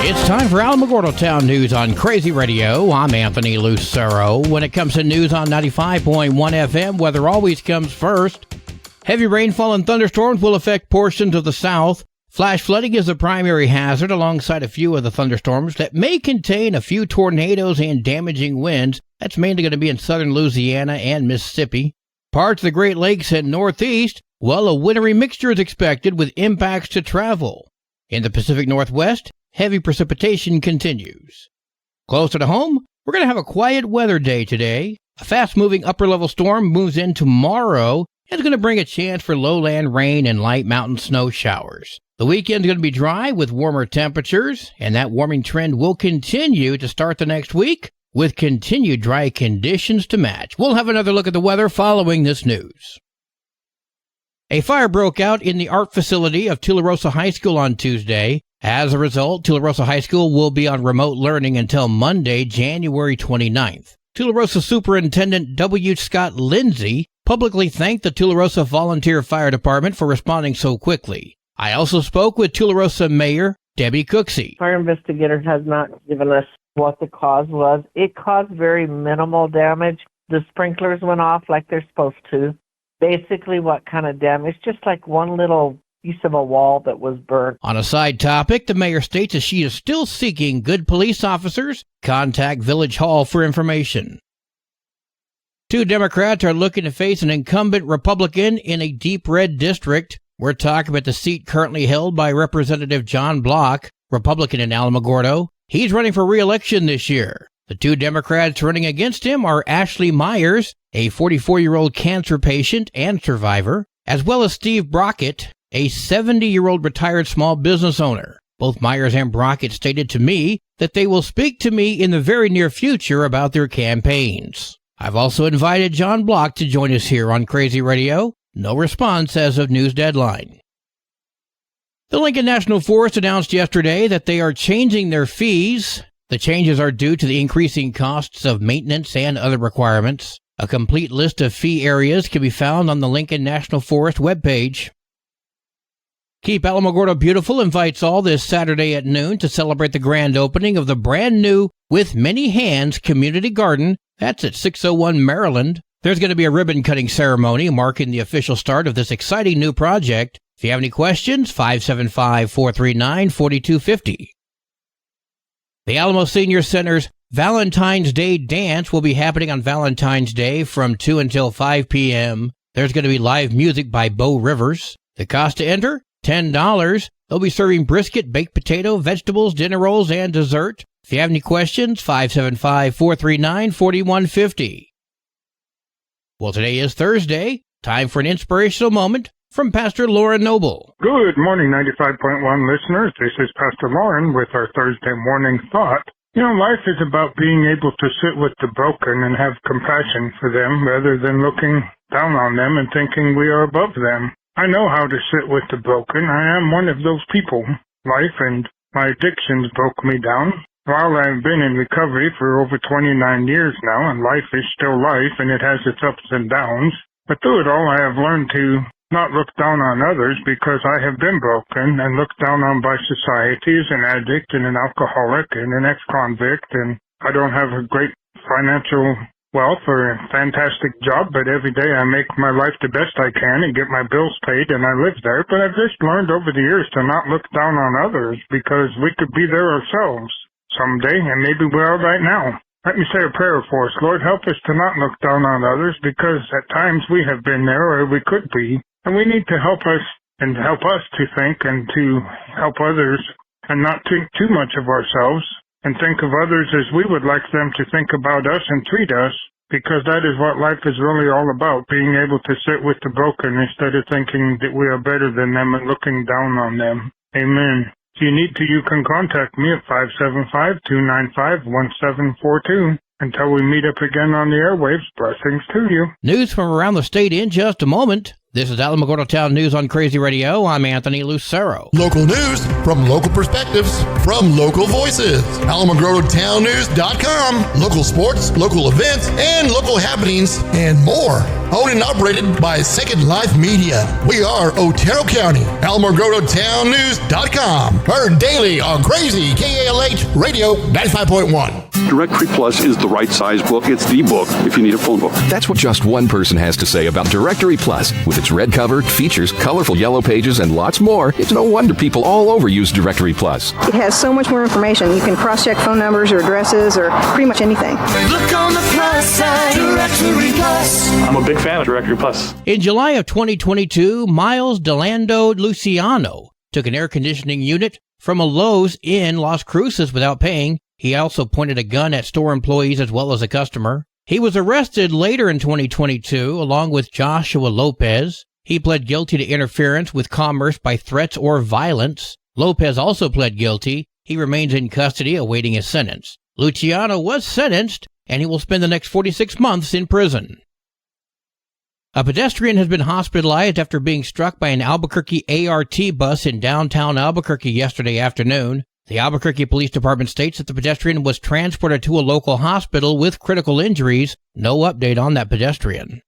It's time for Alamogordo Town News on Crazy Radio. I'm Anthony Lucero. When it comes to news on 95.1 FM, weather always comes first. Heavy rainfall and thunderstorms will affect portions of the south. Flash flooding is a primary hazard alongside a few of the thunderstorms that may contain a few tornadoes and damaging winds. That's mainly going to be in southern Louisiana and Mississippi. Parts of the Great Lakes and Northeast, well, a wintry mixture is expected with impacts to travel. In the Pacific Northwest, heavy precipitation continues. Closer to home, we're going to have a quiet weather day today. A fast-moving upper-level storm moves in tomorrow and is going to bring a chance for lowland rain and light mountain snow showers. The weekend is going to be dry with warmer temperatures, and that warming trend will continue to start the next week with continued dry conditions to match. We'll have another look at the weather following this news. A fire broke out in the art facility of Tularosa High School on Tuesday. As a result, Tularosa High School will be on remote learning until Monday, January 29th. Tularosa Superintendent W. Scott Lindsay publicly thanked the Tularosa Volunteer Fire Department for responding so quickly. I also spoke with Tularosa Mayor Debbie Cooksey. Fire investigators has not given us what the cause was. It caused very minimal damage. The sprinklers went off like they're supposed to. Basically, what kind of damage? Just like one little piece of a wall that was burnt. On a side topic, the mayor states that she is still seeking good police officers. Contact Village Hall for information. Two Democrats are looking to face an incumbent Republican in a deep red district. We're talking about the seat currently held by Representative John Block, Republican in Alamogordo. He's running for re-election this year. The two Democrats running against him are Ashley Myers, a 44-year-old cancer patient and survivor, as well as Steve Brockett, a 70-year-old retired small business owner. Both Myers and Brockett stated to me that they will speak to me in the very near future about their campaigns. I've also invited John Block to join us here on Crazy Radio. No response as of news deadline. The Lincoln National Forest announced yesterday that they are changing their fees. The changes are due to the increasing costs of maintenance and other requirements. A complete list of fee areas can be found on the Lincoln National Forest webpage. Keep Alamogordo Beautiful invites all this Saturday at noon to celebrate the grand opening of the brand new With Many Hands Community Garden. That's at 601 Maryland. There's going to be a ribbon-cutting ceremony marking the official start of this exciting new project. If you have any questions, 575-439-4250. The Alamo Senior Center's Valentine's Day Dance will be happening on Valentine's Day from 2 until 5 p.m. There's going to be live music by Bo Rivers. The cost to enter? $10. They'll be serving brisket, baked potato, vegetables, dinner rolls, and dessert. If you have any questions, 575-439-4150. Well, today is Thursday. Time for an inspirational moment from Pastor Lauren Noble. Good morning, 95.1 listeners. This is Pastor Lauren with our Thursday morning thought. You know, life is about being able to sit with the broken and have compassion for them rather than looking down on them and thinking we are above them. I know how to sit with the broken. I am one of those people. Life and my addictions broke me down. While I've been in recovery for over 29 years now, and life is still life, and it has its ups and downs, but through it all I have learned to not look down on others because I have been broken and looked down on by society as an addict and an alcoholic and an ex-convict, and I don't have a great financial wealth or a fantastic job, but every day I make my life the best I can and get my bills paid and I live there. But I've just learned over the years to not look down on others because we could be there ourselves someday, and maybe we are right now. Let me say a prayer for us. Lord, help us to not look down on others because at times we have been there or we could be, and we need to help us and help us to think and to help others and not think too much of ourselves and think of others as we would like them to think about us and treat us, because that is what life is really all about, being able to sit with the broken instead of thinking that we are better than them and looking down on them. Amen. If you need to, you can contact me at 575-295-1742. Until we meet up again on the airwaves, blessings to you. News from around the state in just a moment. This is Alamogordo Town News on Crazy Radio. I'm Anthony Lucero. Local news from local perspectives from local voices. AlamogordoTownNews.com. Local sports, local events, and local happenings, and more. Owned and operated by Second Life Media. We are Otero County. AlamogordoTownNews.com. Heard daily on Crazy KALH Radio 95.1. Directory Plus is the right size book. It's the book if you need a phone book. That's what just one person has to say about Directory Plus. With its red cover, features, colorful yellow pages, and lots more, it's no wonder people all over use Directory Plus. It has so much more information. You can cross-check phone numbers or addresses or pretty much anything. Look on the plus side, Directory Plus. I'm a big fan of Directory Plus. In July of 2022, Miles Delando Luciano took an air conditioning unit from a Lowe's in Las Cruces without paying. He also pointed a gun at store employees as well as a customer. He was arrested later in 2022 along with Joshua Lopez. He pled guilty to interference with commerce by threats or violence. Lopez also pled guilty. He remains in custody awaiting his sentence. Luciano was sentenced, and he will spend the next 46 months in prison. A pedestrian has been hospitalized after being struck by an Albuquerque ART bus in downtown Albuquerque yesterday afternoon. The Albuquerque Police Department states that the pedestrian was transported to a local hospital with critical injuries. No update on that pedestrian.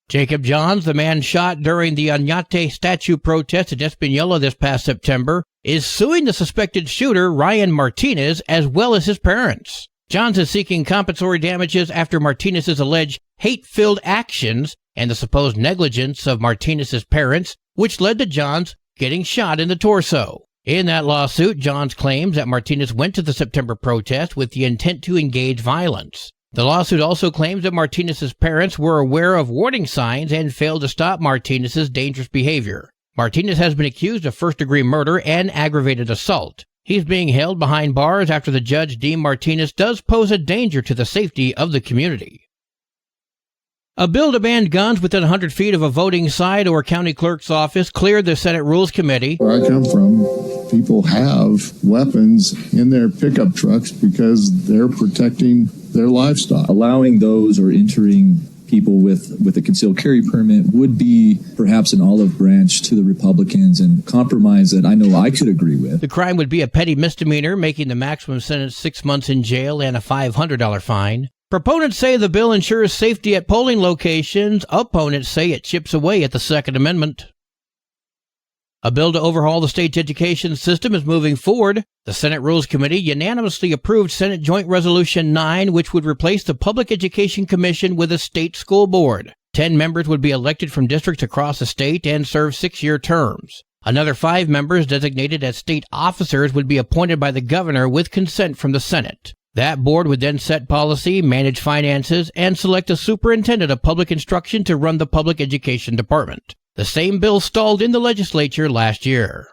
Jacob Johns, the man shot during the Oñate statue protest in Espanola this past September, is suing the suspected shooter, Ryan Martinez, as well as his parents. Johns is seeking compensatory damages after Martinez's alleged hate-filled actions and the supposed negligence of Martinez's parents, which led to Johns getting shot in the torso. In that lawsuit, Johns claims that Martinez went to the September protest with the intent to engage violence. The lawsuit also claims that Martinez's parents were aware of warning signs and failed to stop Martinez's dangerous behavior. Martinez has been accused of first-degree murder and aggravated assault. He's being held behind bars after the judge deemed Martinez does pose a danger to the safety of the community. A bill to ban guns within 100 feet of a voting site or county clerk's office cleared the Senate Rules Committee. Where I come from, people have weapons in their pickup trucks because they're protecting their livestock. Allowing those or entering people with a concealed carry permit would be perhaps an olive branch to the Republicans and compromise that I know I could agree with. The crime would be a petty misdemeanor, making the maximum sentence 6 months in jail and a $500 fine. Proponents say the bill ensures safety at polling locations. Opponents say it chips away at the Second Amendment. A bill to overhaul the state's education system is moving forward. The Senate Rules Committee unanimously approved Senate Joint Resolution 9, which would replace the Public Education Commission with a state school board. 10 members would be elected from districts across the state and serve 6-year terms. Another 5 members designated as state officers would be appointed by the governor with consent from the Senate. That board would then set policy, manage finances, and select a superintendent of public instruction to run the public education department. The same bill stalled in the legislature last year.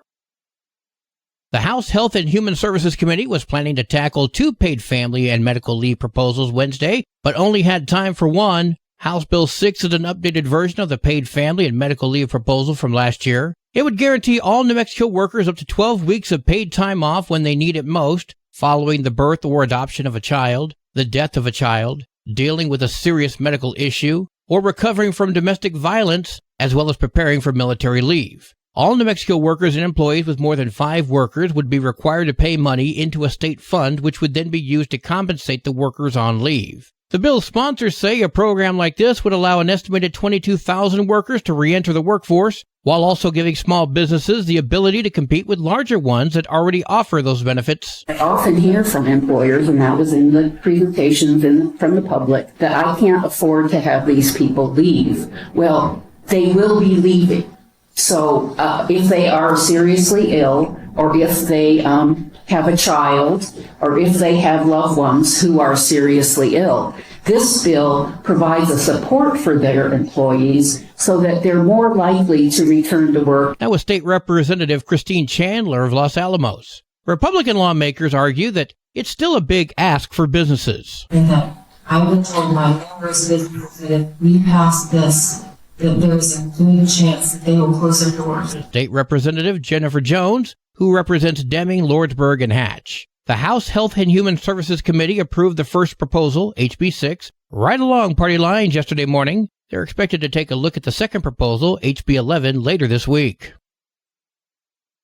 The House Health and Human Services Committee was planning to tackle 2 paid family and medical leave proposals Wednesday, but only had time for one. House Bill 6 is an updated version of the paid family and medical leave proposal from last year. It would guarantee all New Mexico workers up to 12 weeks of paid time off when they need it most, following the birth or adoption of a child, the death of a child, dealing with a serious medical issue, or recovering from domestic violence, as well as preparing for military leave. All New Mexico workers and employees with more than 5 workers would be required to pay money into a state fund, which would then be used to compensate the workers on leave. The bill's sponsors say a program like this would allow an estimated 22,000 workers to re-enter the workforce, while also giving small businesses the ability to compete with larger ones that already offer those benefits. I often hear from employers, and that was in the presentations from the public, that I can't afford to have these people leave. Well, they will be leaving. So if they are seriously ill, or if they have a child, or if they have loved ones who are seriously ill, this bill provides a support for their employees so that they're more likely to return to work. That was State Representative Christine Chandler of Los Alamos. Republican lawmakers argue that it's still a big ask for businesses. And that I would tell my members' businesses that if we pass this, that there's a good chance that they will close their doors. State Representative Jennifer Jones, who represents Deming, Lordsburg, and Hatch. The House Health and Human Services Committee approved the first proposal, HB 6, right along party lines yesterday morning. They're expected to take a look at the second proposal, HB 11, later this week.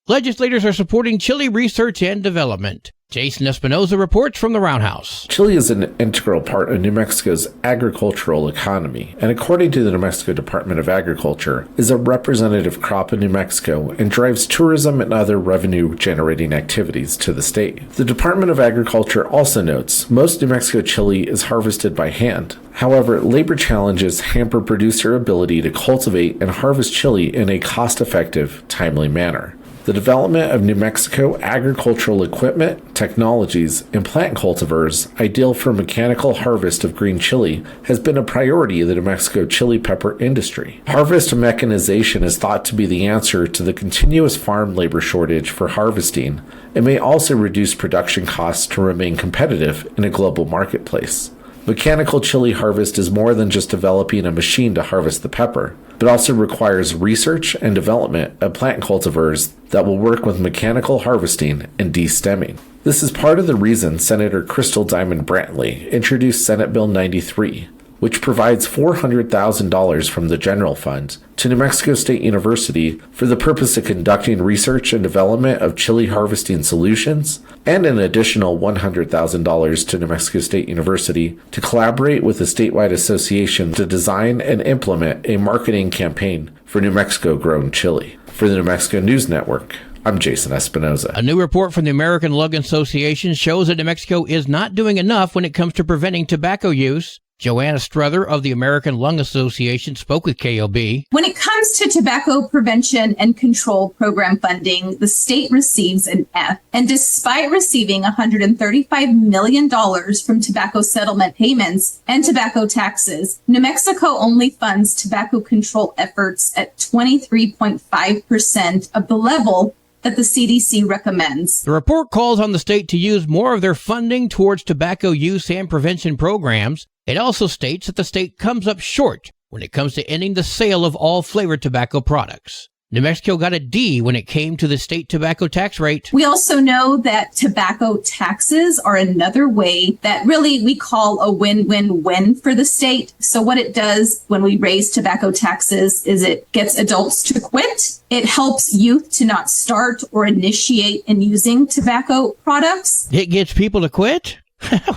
Legislators are supporting chili research and development. Jason Espinoza reports from the Roundhouse. Chili is an integral part of New Mexico's agricultural economy, and according to the New Mexico Department of Agriculture, is a representative crop in New Mexico and drives tourism and other revenue-generating activities to the state. The Department of Agriculture also notes most New Mexico chili is harvested by hand. However, labor challenges hamper producer ability to cultivate and harvest chili in a cost-effective, timely manner. The development of New Mexico agricultural equipment, technologies, and plant cultivars ideal for mechanical harvest of green chili has been a priority of the New Mexico chili pepper industry. Harvest mechanization is thought to be the answer to the continuous farm labor shortage for harvesting and may also reduce production costs to remain competitive in a global marketplace. Mechanical chili harvest is more than just developing a machine to harvest the pepper, but also requires research and development of plant cultivars that will work with mechanical harvesting and de-stemming. This is part of the reason Senator Crystal Diamond Brantley introduced Senate Bill 93, which provides $400,000 from the general fund to New Mexico State University for the purpose of conducting research and development of chili harvesting solutions, and an additional $100,000 to New Mexico State University to collaborate with a statewide association to design and implement a marketing campaign for New Mexico-grown chili. For the New Mexico News Network, I'm Jason Espinoza. A new report from the American Lung Association shows that New Mexico is not doing enough when it comes to preventing tobacco use. Joanna Struther of the American Lung Association spoke with KLB. When it comes to tobacco prevention and control program funding, the state receives an F. And despite receiving $135 million from tobacco settlement payments and tobacco taxes, New Mexico only funds tobacco control efforts at 23.5% of the level that the CDC recommends. The report calls on the state to use more of their funding towards tobacco use and prevention programs. It also states that the state comes up short when it comes to ending the sale of all flavored tobacco products. New Mexico got a D when it came to the state tobacco tax rate. We also know that tobacco taxes are another way that really we call a win-win-win for the state. So what it does when we raise tobacco taxes is it gets adults to quit. It helps youth to not start or initiate in using tobacco products. It gets people to quit?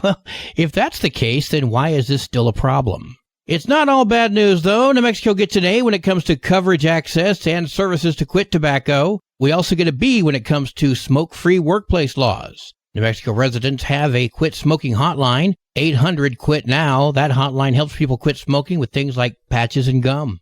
Well, if that's the case, then why is this still a problem? It's not all bad news, though. New Mexico gets an A when it comes to coverage access and services to quit tobacco. We also get a B when it comes to smoke-free workplace laws. New Mexico residents have a quit smoking hotline, 800-QUIT-NOW. That hotline helps people quit smoking with things like patches and gum.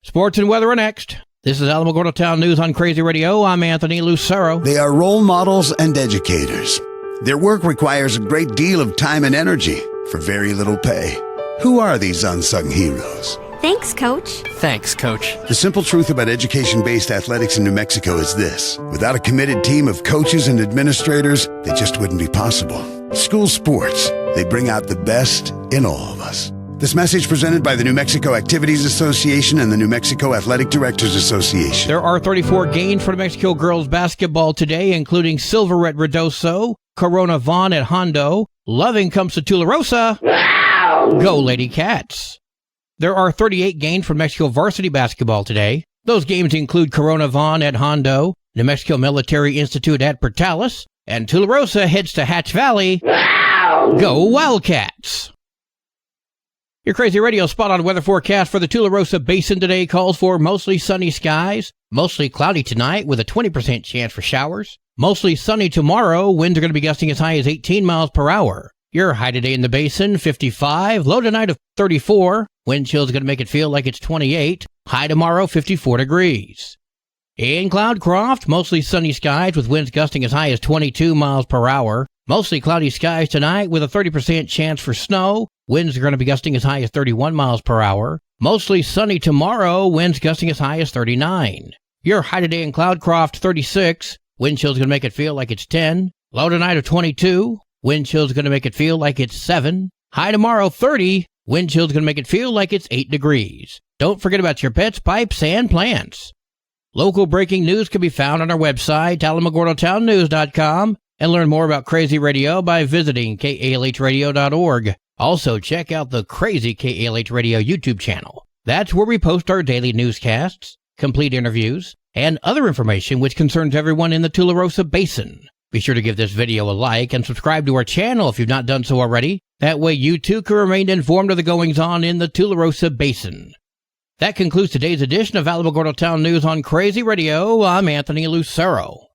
Sports and weather are next. This is Alamogordo Town News on Crazy Radio. I'm Anthony Lucero. They are role models and educators. Their work requires a great deal of time and energy for very little pay. Who are these unsung heroes? Thanks, Coach. Thanks, Coach. The simple truth about education-based athletics in New Mexico is this. Without a committed team of coaches and administrators, they just wouldn't be possible. School sports, they bring out the best in all of us. This message presented by the New Mexico Activities Association and the New Mexico Athletic Directors Association. There are 34 games for New Mexico girls basketball today, including silver at Ruidoso, Corona Vaughn at Hondo, Loving comes to Tularosa. Wow! Go Lady Cats. There are 38 games for Mexico varsity basketball today. Those games include Corona Vaughn at Hondo, New Mexico Military Institute at Portales, and Tularosa heads to Hatch Valley. Wow! Go Wildcats. Your Crazy Radio spot-on weather forecast for the Tularosa Basin today calls for mostly sunny skies, mostly cloudy tonight with a 20% chance for showers, mostly sunny tomorrow, winds are going to be gusting as high as 18 miles per hour. Your high today in the basin, 55, low tonight of 34, wind chill is going to make it feel like it's 28, high tomorrow, 54 degrees. In Cloudcroft, mostly sunny skies with winds gusting as high as 22 miles per hour, mostly cloudy skies tonight with a 30% chance for snow. Winds are going to be gusting as high as 31 miles per hour. Mostly sunny tomorrow, winds gusting as high as 39. Your high today in Cloudcroft, 36. Wind chill is going to make it feel like it's 10. Low tonight of 22. Wind chill is going to make it feel like it's 7. High tomorrow, 30. Wind chill is going to make it feel like it's 8 degrees. Don't forget about your pets, pipes, and plants. Local breaking news can be found on our website, alamogordotownnews.com. And learn more about Crazy Radio by visiting KALHradio.org. Also, check out the Crazy KALH Radio YouTube channel. That's where we post our daily newscasts, complete interviews, and other information which concerns everyone in the Tularosa Basin. Be sure to give this video a like and subscribe to our channel if you've not done so already. That way you too can remain informed of the goings-on in the Tularosa Basin. That concludes today's edition of Alamogordo Town News on Crazy Radio. I'm Anthony Lucero.